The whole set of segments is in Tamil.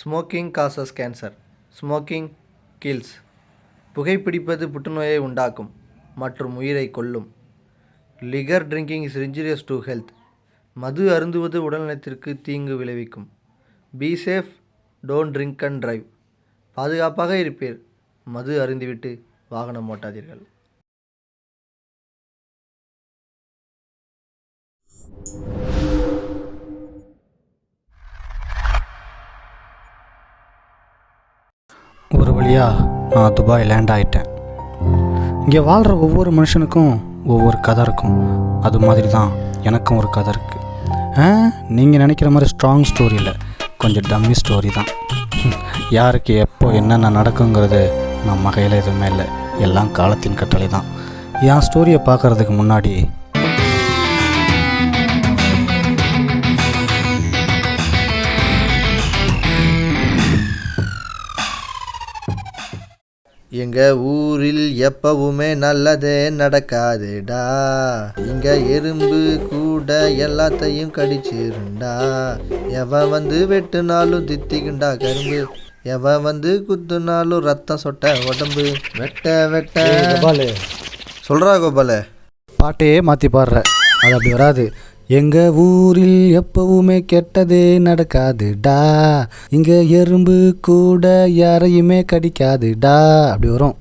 Smoking causes cancer. Smoking kills. புகைப்பிடிப்பது புற்றுநோயை உண்டாக்கும் மற்றும் உயிரை கொல்லும். Liquor drinking is injurious to health. மது அருந்துவது உடல்நலத்திற்கு தீங்கு விளைவிக்கும். Be safe, don't drink and drive. பாதுகாப்பாக இருப்பீர். மது அருந்திவிட்டு வாகனம் ஓட்டாதீர்கள். ஒரு வழியாக நான் துபாய் லேண்ட் ஆகிட்டேன். இங்கே வாழ்கிற ஒவ்வொரு மனுஷனுக்கும் ஒவ்வொரு கதை இருக்கும். அது மாதிரி தான் எனக்கும் ஒரு கதை இருக்குது. நீங்கள் நினைக்கிற மாதிரி ஸ்ட்ராங் ஸ்டோரி இல்லை, கொஞ்சம் டம்மி ஸ்டோரி தான். யாருக்கு எப்போ என்னென்ன நடக்குங்கிறது நம்ம கையில் எதுவுமே இல்லை, எல்லாம் காலத்தின் கட்டளை தான். என் ஸ்டோரியை பார்க்குறதுக்கு முன்னாடி எங்க ஊரில் எப்பவுமே நல்லதே நடக்காதுடா. இங்க எறும்பு கூட எல்லாத்தையும் கடிச்சிருண்டா. எவன் வந்து வெட்டுனாலும் தித்திக்குண்டா கரும்பு. எவன் வந்து குத்துனாலும் ரத்தம் சொட்ட உடம்பு. வெட்ட வெட்ட கோபாலு சொல்றா கோபால. பாட்டையே மாற்றி பாடுற, அது அப்படி வராது. எங்கள் ஊரில் எப்பவுமே கெட்டதே நடக்காதுடா. இங்கே எறும்பு கூட யாரையுமே கடிக்காதுடா, அப்படி வரும்.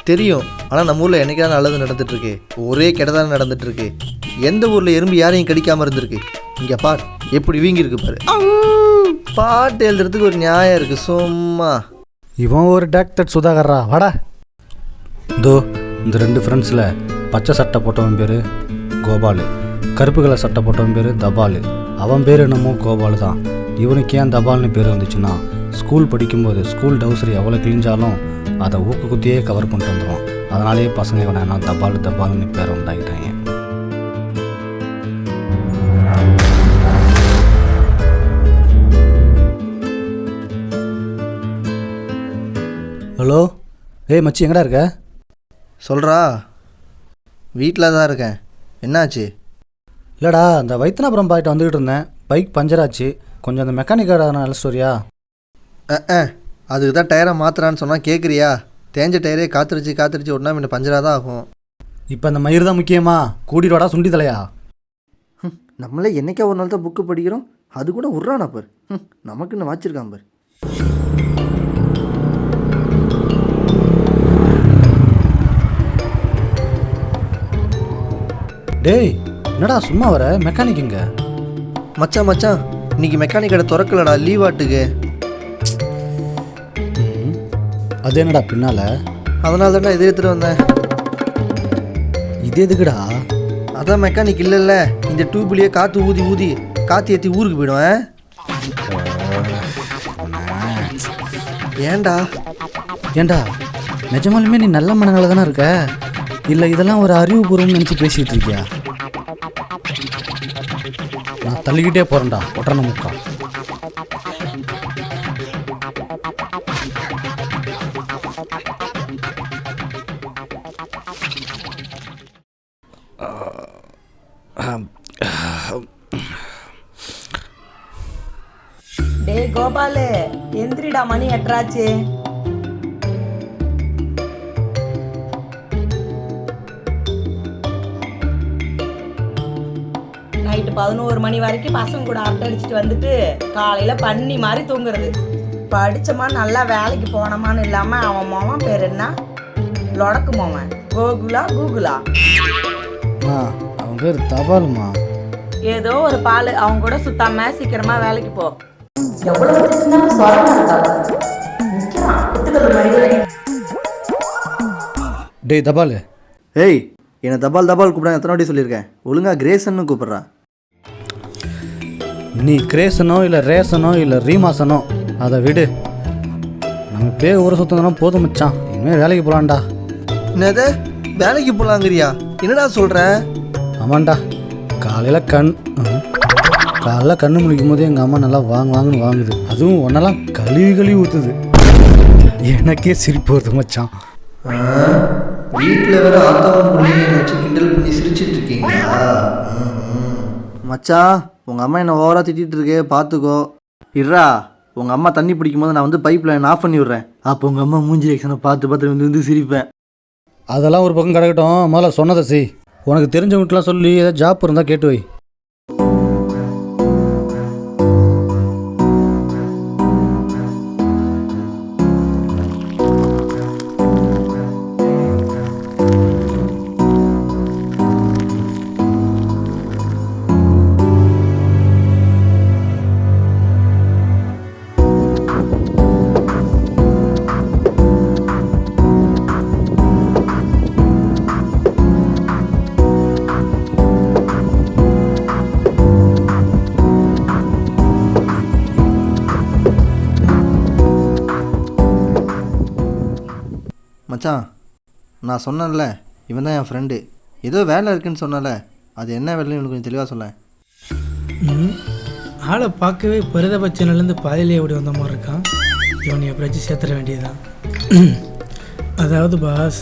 தெரியும், ஆனால் நம்ம ஊரில் என்னைக்காவது நல்லது நடந்துட்டுருக்கு, ஒரே கெட்டதாக நடந்துட்டுருக்கு. எந்த ஊரில் எறும்பு யாரையும் கடிக்காமல் இருந்திருக்கு? இங்கே பாட் எப்படி வீங்கியிருக்கு பாரு. பாட்டு எழுதுறதுக்கு ஒரு நியாயம் இருக்குது சும்மா. இவன் ஒரு டாக்டர் சுதாகர்ரா, வாடா. இதோ இந்த 2 ஃப்ரெண்ட்ஸில் பச்சை சட்டை போட்டவன் பேர் கோபாலு, கருப்பு கலர் சட்டை போட்டவன் பேர் தபாலு. அவன் பேர் என்னமோ கோபாலு தான். இவனுக்கு ஏன் தபால்னு பேர் வந்துச்சுன்னா, ஸ்கூல் படிக்கும்போது ஸ்கூல் டவுசரி எவ்வளோ கிழிஞ்சாலும் அதை ஊக்கு குத்தியே கவர் பண்ணிட்டு வந்துடுவான். அதனாலேயே பசங்க இவனை நான் தபாலு தபாலுன்னு பேரை உண்டாகிட்டாங்க. ஹலோ, ஏய் மச்சி, எங்கடா இருக்க? சொல்கிறா, வீட்டில் தான் இருக்கேன். என்னாச்சு? இல்லைடா, அந்த வைத்தனாபுரம் பாயிட்ட வந்துக்கிட்டு இருந்தேன். பைக் பஞ்சர் ஆச்சு. கொஞ்சம் அந்த மெக்கானிக்கோட நல்ல ஸ்டோரியா? அதுக்கு தான் டயரை மாற்றுறான்னு சொன்னால் கேட்குறியா? தேஞ்ச டயரே காத்திருச்சு ஒன்றா முன்ன பஞ்சராக தான் ஆகும். இப்போ அந்த மயிர் தான் முக்கியமா? கூட்டிடுவாடா சுண்டி தலையா. நம்மளே என்னைக்கா ஒரு நாள் தான் புக்கு படிக்கிறோம், அது கூட உர்றானா பார். நமக்குன்னு வாச்சிருக்கான் பார். டேய், என்னடா சும்மா வர? மெக்கானிக் எங்க? மச்சான் இன்னைக்கு மெக்கானிக் கடை திறக்கலடா, லீவ் ஆட்டுக்கு. அது என்னடா பின்னால? அதனால தான்டா இதை எடுத்துகிட்டு வந்தேன். இது எதுக்குடா? அதான் மெக்கானிக் இல்லைல்ல, இந்த டியூப்லேயே காற்று ஊதி காற்று ஏற்றி ஊருக்கு போயிடுவேன். ஏண்டா நிஜமாலுமே நீ நல்ல மனநிலை தானே இருக்க? இல்லை இதெல்லாம் ஒரு அறிவுபூர்வம்னு நினச்சி பேசிகிட்டு இருக்கியா? நான் தள்ளிக்கிட்டே போகிறேன்டா, ஒட்டன முக்கா. டே கோபாலு, எந்திரிடா, மணி 8 நைட்டு 11 மணி வரைக்கும் பசங்க கூட அரட்டை அடிச்சுட்டு வந்துட்டு காலையில் பண்ணி மாதிரி தூங்குறது. படித்தமா நல்லா வேலைக்கு போனோமான்னு இல்லாமல் அவன் மோவன் பேர் என்ன? லொடக்கு மோவன். கூகுளா? அவன் பேர் தபாலுமா? ஏதோ ஒரு பால். அவங்க கூட சுத்தாம சீக்கிரமா வேலைக்கு போ. டேய் தபாலு. ஏய், என்னை தபால் கூப்பிட எத்தனை வாட்டி சொல்லியிருக்கேன்? ஒழுங்கா கிரேசன்னு கூப்பிட்றா. நீ கிரேசனோ இல்லை ரேசனோ இல்லை ரீமாசனோ அதை விடு. நம்ம பேர் ஊரை சுத்தம் போதும் மச்சான். இனிமேல் வேலைக்கு போகலான்டா. என்னது வேலைக்கு போகலாங்கிறியா? என்னடா சொல்கிற? ஆமாண்டா, காலையில் கண்ணு முழிக்கும் போது எங்கள் அம்மா நல்லா வாங்குன்னு வாங்குது. அதுவும் ஒன்னெல்லாம் கழுவி ஊற்றுது. எனக்கே சிரிப்பு வருது மச்சான். வீட்டில் வேற ஆத்தாவும் பிள்ளைங்க வச்சு கிண்டல் பண்ணி சிரிச்சிட்டு இருக்கீங்களா? மச்சான், உங்கள் அம்மா என்னை ஓவராக திட்டிகிட்டு இருக்கே, பார்த்துக்கோ. இர்ரா, உங்கள் அம்மா தண்ணி பிடிக்கும் போது நான் வந்து பைப் லைன் ஆஃப் பண்ணி விட்றேன். அப்போ உங்கள் அம்மா மூஞ்சி ரியாக்ஷனை பார்த்து பார்த்து வந்து சிரிப்பேன். அதெல்லாம் ஒரு பக்கம் கிடக்கட்டும், முதல்ல சொன்னதை செய். உனக்கு தெரிஞ்சவங்கட்டெலாம் சொல்லி ஏதாவது ஜாப் இருந்தால் கேட்டு வை. மச்சான், நான் சொன்னேன்ல இவன் தான் என் ஃப்ரெண்டு. ஏதோ வேலை இருக்குன்னு சொன்னல, அது என்ன வேலைன்னு எனக்கு கொஞ்சம் தெளிவாக சொல்ல. ஆளை பார்க்கவே பரிதபட்சன்லேருந்து பாதியிலே ஓடி வந்த மாதிரி இருக்கான். இவனை எப்படியாச்சும் சேர்த்துட வேண்டியதுதான். அதாவது பாஸ்,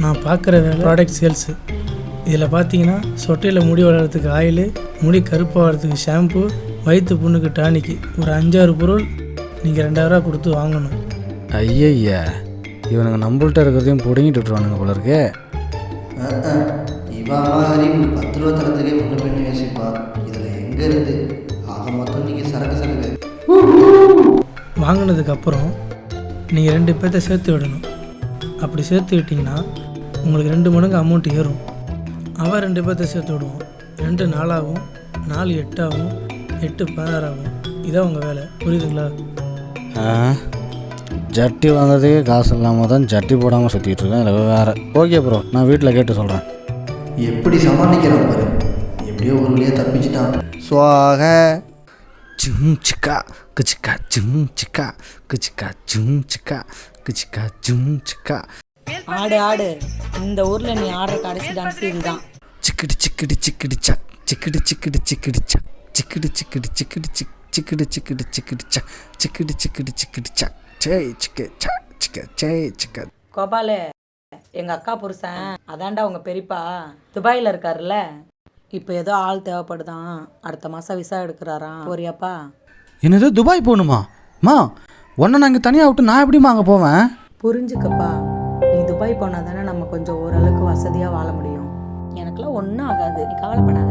நான் பார்க்குற வேலை ப்ராடக்ட் சேல்ஸு. இதில் பார்த்தீங்கன்னா சொட்டையில் முடி வளர்கிறதுக்கு ஆயில், முடி கருப்பாகிறதுக்கு ஷாம்பு, வயிற்று புண்ணுக்கு டானிக்கு, ஒரு 5-6 பொருள் நீங்கள் 2000 கொடுத்து வாங்கணும். ஐயய்யா, இவனுங்க நம்மள்கிட்ட இருக்கிறதையும் பிடுங்கிட்டு விட்டுருவானுங்க போல இருக்கே. இவன் மாதிரி 10 ரூபா தரத்துக்கே முன்ன பெண்ணு யோசிப்பா. இதில் எங்கே இருந்து ஆக மொத்தம் நீங்கள் சரக்கு செலவு வாங்கினதுக்கப்புறம் நீங்கள் 2 பேர்த்த சேர்த்து விடணும். அப்படி சேர்த்து விட்டிங்கன்னா உங்களுக்கு 2 மடங்கு அமௌண்ட் ஏறும். அவன் 2 பேர்த்த சேர்த்து விடுவோம். 2 4 ஆகும், 4 8 ஆகும், 8 16 ஆகும். இதான் உங்கள் வேலை, புரியுதுங்களா? ஜட்டி வாங்குறதுக்கே காசு இல்லாமல் தான் ஜட்டி போடாமல் சுற்றிட்டு இருக்கேன். இல்லை வேறு. ஓகே ப்ரோ, நான் வீட்டில் கேட்டு சொல்கிறேன். எப்படி சமாளிக்கிறான் பாரு. எப்படியோ ஒரு வழியாக தப்பிச்சிட்டான். சுவாக ஜும் சிக்கா குச்சிக்கா ஜும் சிக்கா குச்சிக்கா ஜும் சிக்கா குச்சிக்கா ஜும் சிக்கா. ஆடு ஆடு, இந்த ஊரில் நீ ஆடுற கடைசி டான்ஸ் இதுதான். சிக்கிடி சிக்கிடி சிக்கிடி சக் சிக்கிடி சிக்கிடி சிக்கிடி சக் சிக்கிடி சிக்கிடி சிக்கிடி சிக் சிக்கிடி சிக்கிடி சிக்கிடி சக் சிக்கிடி சிக்கிடி சிக்கிடி சக் சேய் சிக்க சக் சிக்க சேய் சிக்க. கோபாலு, எங்கள் அக்கா புருஷன் அதான்டா உங்கள் பெரியப்பா துபாயில் இருக்காருல்ல. இப்போ ஏதோ ஆள் தேவைப்படுதான், அடுத்த மாதம் விசா எடுக்கிறாராம். போறியாப்பா? என்னது, துபாய் போகணுமா? மா, உன்னை நான் இங்கே தனியாக விட்டு நான் எப்படிமா அங்கே போவேன்? புரிஞ்சுக்கப்பா, நீ துபாய் போனால் தானே நம்ம கொஞ்சம் ஓரளவுக்கு வசதியாக வாழ முடியும். எனக்குலாம் ஒன்றும் ஆகாது, நீ கவலைப்படாத.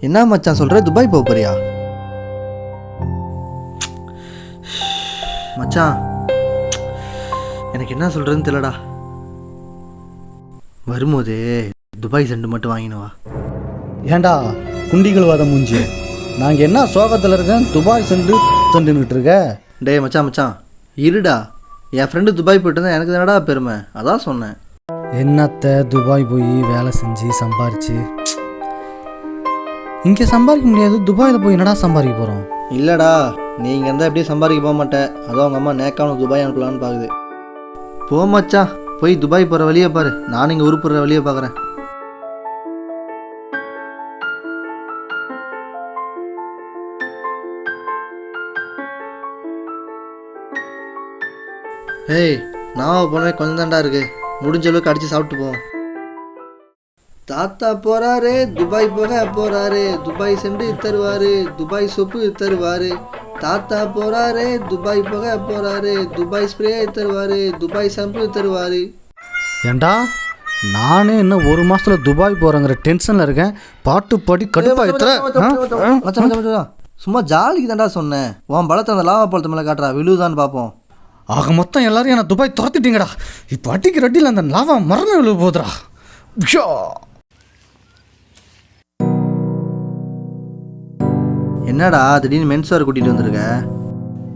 என்ன மச்சான் சொல்கிற? துபாய் போக போறியா? மச்சான், எனக்கு என்ன சொல்கிறதுன்னு தெரியலடா. வரும்போது துபாய் செண்டு மட்டும் வாங்கினுவா. ஏண்டா குண்டிகள் வாத மூஞ்சி, நாங்கள் என்ன சோகத்தில் இருக்கேன், துபாய் சென்றுக்கிட்டு இருக்க. டே மச்சான் இருடா, என் ஃப்ரெண்டு துபாய் போயிட்டு தான் எனக்கு தானடா பெருமை, அதான் சொன்னேன். என்னத்தை துபாய் போய் வேலை செஞ்சு சம்பாரிச்சு இங்கே சம்பாதிக்க முடியாது, துபாயில் போய் என்னடா சம்பாதிக்க போகிறோம்? இல்லைடா, நீ இங்கே இருந்தால் எப்படியும் சம்பாதிக்க போக மாட்டேன். அதான் அவங்க அம்மா நேக்கான துபாய் அனுப்பலான்னு பார்க்குது. போ மச்சான், போய் துபாய் போகிற வழியை பாரு, நான் இங்கே ஊர் போகிற வழியை பார்க்குறேன். ஏய், நான் போனேன் கொஞ்சம் தாண்டா இருக்கு, முடிஞ்ச அளவுக்கு அடித்து சாப்பிட்டு போவோம். தாத்தா போறாரு துபாய் போக போறாரு, துபாய் சென்று தருவாரு, துபாய் சொப்பு தருவாரு. தாத்தா போறாரு துபாய் போக போறாரு, துபாய் ஸ்ப்ரே தருவாரு, துபாய் ஷாம்பு தருவாரு. ஏண்டா, நானே இன்னும் 1 மாதத்தில் துபாய் போகிறேங்கிற டென்ஷனில் இருக்கேன். பாட்டு பாடி கடுப்பாக சும்மா ஜாலிக்கு தாண்டா சொன்னேன். உன் பலத்தை அந்த லாவா பழத்து மேலே காட்டுறா, விழுதான்னு பார்ப்போம். ஆக மொத்தம் எல்லாரும் என்ன துபாய் துரத்திட்டீங்கடா. இப்போ அடிக்கிற அடியில் அந்த லாவா மரணம் விழுவு போதுடா. என்னடா திடீர்னு மென்ஸ் வேறு கூட்டிகிட்டு வந்திருக்க?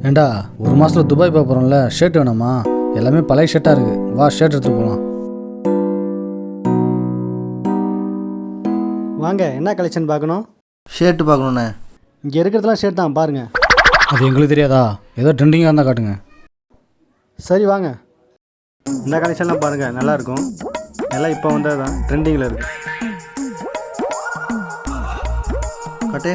ஏண்டா, 1 மாதத்தில் துபாய் போக போகிறோம்ல, ஷர்ட் வேணாமா? எல்லாமே பழைய ஷர்ட்டாக இருக்குது, வா ஷர்ட் எடுத்துகிட்டு போகலாம். வாங்க, என்ன கலெக்ஷன் பார்க்கணும்? ஷர்ட்டு பார்க்கணுண்ணே. இங்கே இருக்கிறதுலாம் ஷர்ட் தான், பாருங்கள். அது எங்களுக்கு தெரியாதா? ஏதோ ட்ரெண்டிங்காக இருந்தால் காட்டுங்க. சரி வாங்க, இந்த கலெக்ஷன்லாம் பாருங்கள், நல்லாயிருக்கும். எல்லாம் இப்போ வந்தது தான், ட்ரெண்டிங்கில் இருக்குது. காட்டு.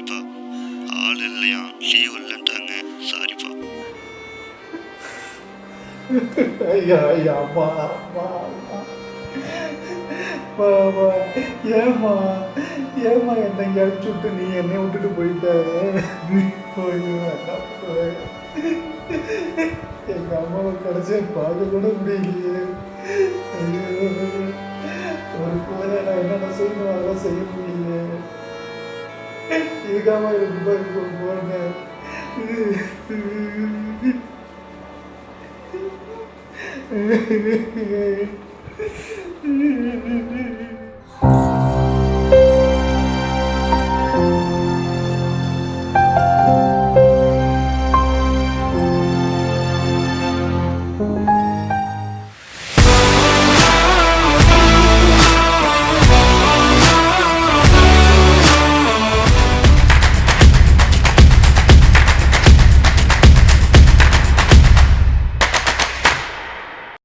சாரிப்பா. ஆள் இல்லையா, லீவ் இல்லைன்ட்டாங்க. சாரிப்பா. ஐயா ஐயா அம்மா அம்மா அம்மா அம்மா ஏம்மா ஏம்மா என்னை அடிச்சு விட்டு நீ என்னை விட்டுட்டு போயிட்டாரு. எங்கள் அம்மாவை கடைசியாக பார்க்க கூட முடியலையே. ஐயோ, ஒரு பிள்ளை நான் என்னென்ன செய்யணும் அதெல்லாம் செய்ய முடியலையே. இதுக்காம எனக்கு போனேன்.